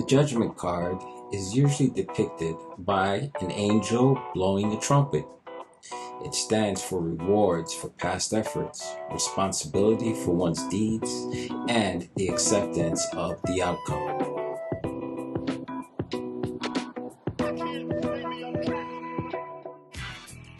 Judgment card is usually depicted by an angel blowing a trumpet. It stands for rewards for past efforts, responsibility for one's deeds, and the acceptance of the outcome.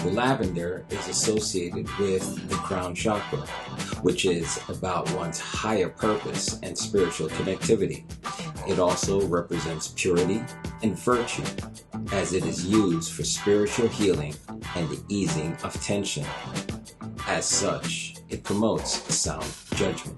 The lavender is associated with the crown chakra, which is about one's higher purpose and spiritual connectivity. It also represents purity and virtue, as it is used for spiritual healing and the easing of tension. As such, it promotes sound judgment.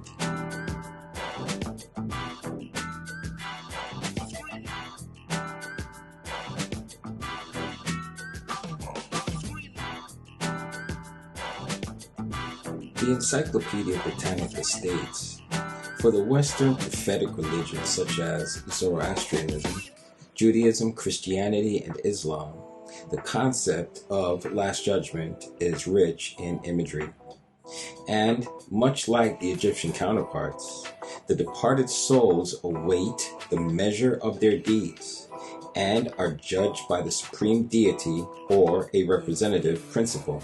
The Encyclopedia Britannica states, for the Western prophetic religions such as Zoroastrianism, Judaism, Christianity, and Islam, the concept of Last Judgment is rich in imagery. And much like the Egyptian counterparts, the departed souls await the measure of their deeds and are judged by the supreme deity or a representative principle,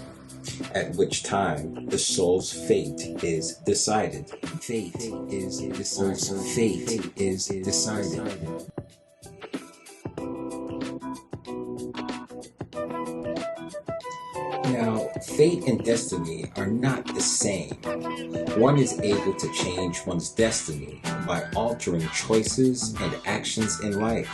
at which time the soul's fate is decided. Fate is decided. Fate is decided. Now, fate and destiny are not the same. One is able to change one's destiny by altering choices and actions in life.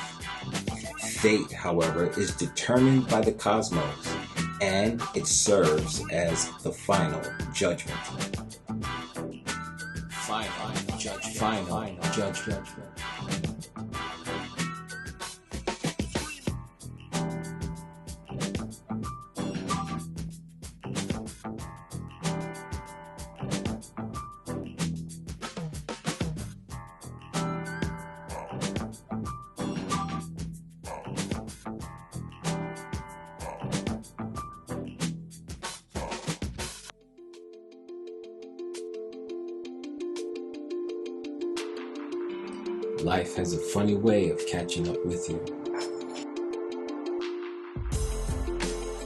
Fate, however, is determined by the cosmos, and it serves as the final judgment. Final judgment. Life has a funny way of catching up with you.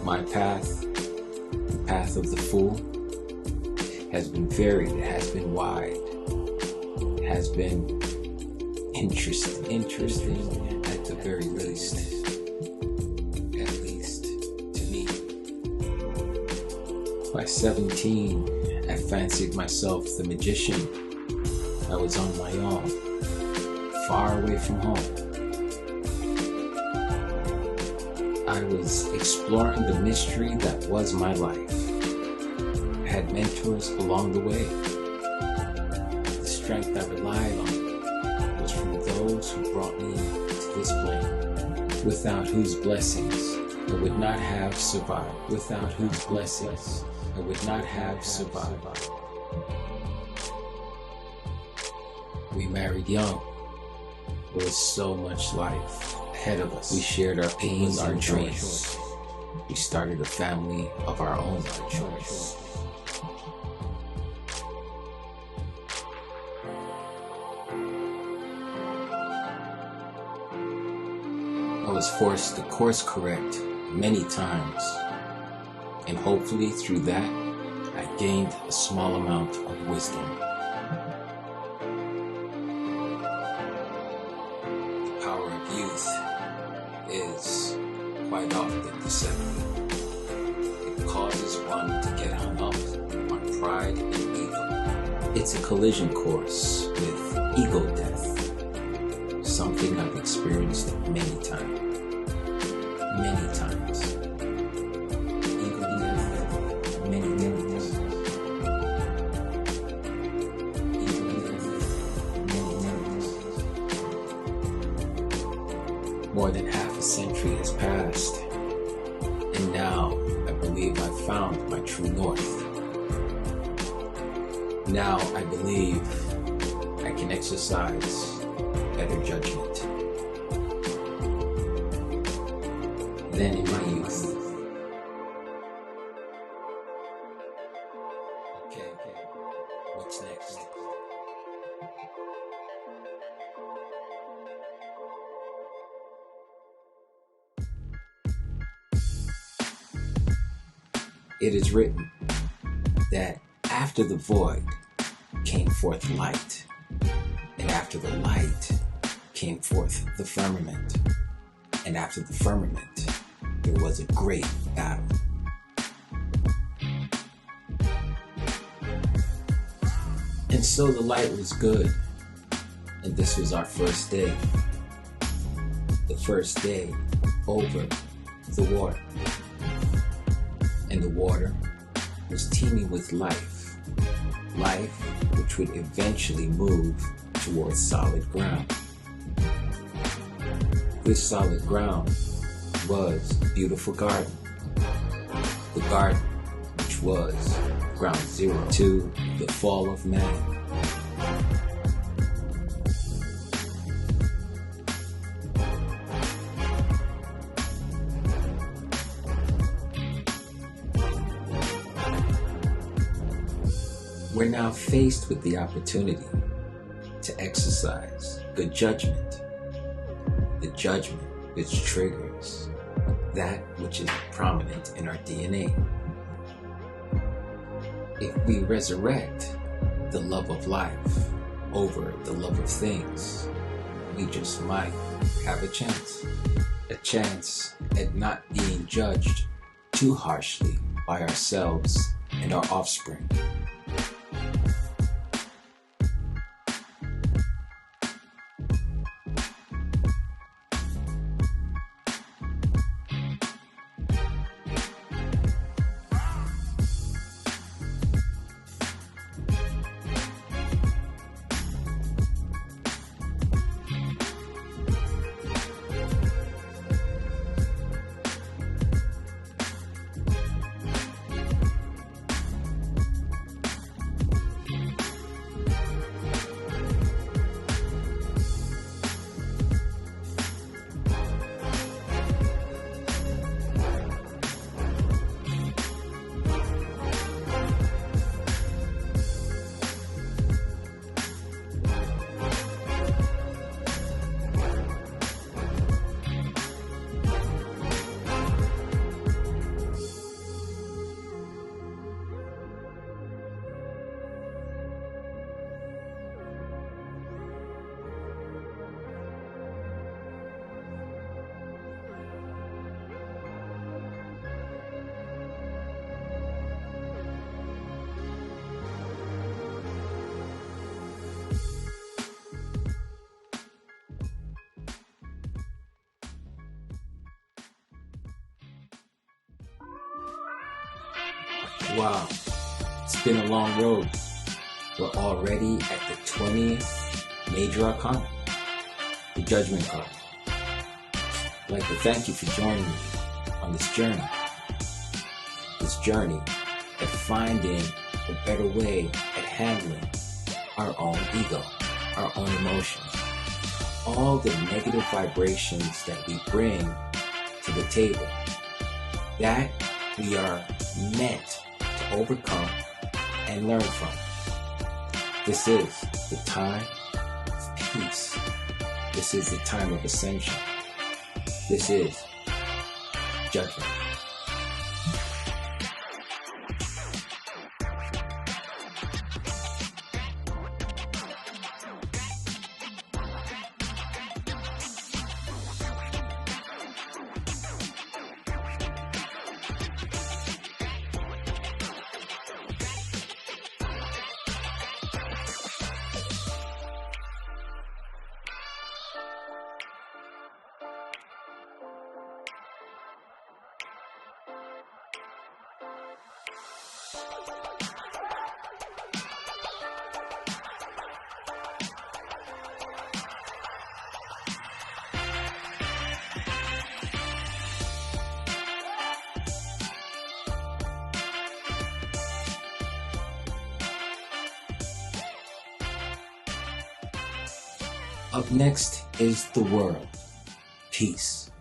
My path, the path of the fool, has been varied, it has been wide, it has been interesting at the very least, at least to me. By 17, I fancied myself the magician. I was on my own, far away from home. I was exploring the mystery that was my life. I had mentors along the way. The strength I relied on was from those who brought me to this plane, without whose blessings I would not have survived. Without whose blessings I would not have survived. We married young. There was so much life ahead of us. We shared our pains, our dreams. We started a family of our own by choice. I was forced to course correct many times, and hopefully through that, I gained a small amount of wisdom. Youth is quite often deceptive. It causes one to get hung up on pride and ego. It's a collision course with ego death, something I've experienced many times. Ego death, many times. More than half a century has passed, and now I believe I've found my true north. Now I believe I can exercise better judgment than in my youth. Okay, what's next? It is written that after the void came forth light, and after the light came forth the firmament, and after the firmament there was a great battle. And so the light was good, and this was our first day. The first day over the water. And the water was teeming with life. Life which would eventually move towards solid ground. This solid ground was a beautiful garden. The garden which was ground zero to the fall of man. We're now faced with the opportunity to exercise good judgment. The judgment which triggers that which is prominent in our DNA. If we resurrect the love of life over the love of things, we just might have a chance at not being judged too harshly by ourselves and our offspring. Wow, it's been a long road. We're already at the 20th major arcana, the Judgment card. I'd like to thank you for joining me on this journey. This journey at finding a better way at handling our own ego, our own emotions, all the negative vibrations that we bring to the table, that we are meant to overcome and learn from. This is the time of peace. This is the time of ascension. This is Judgment. Up next is the world. Peace.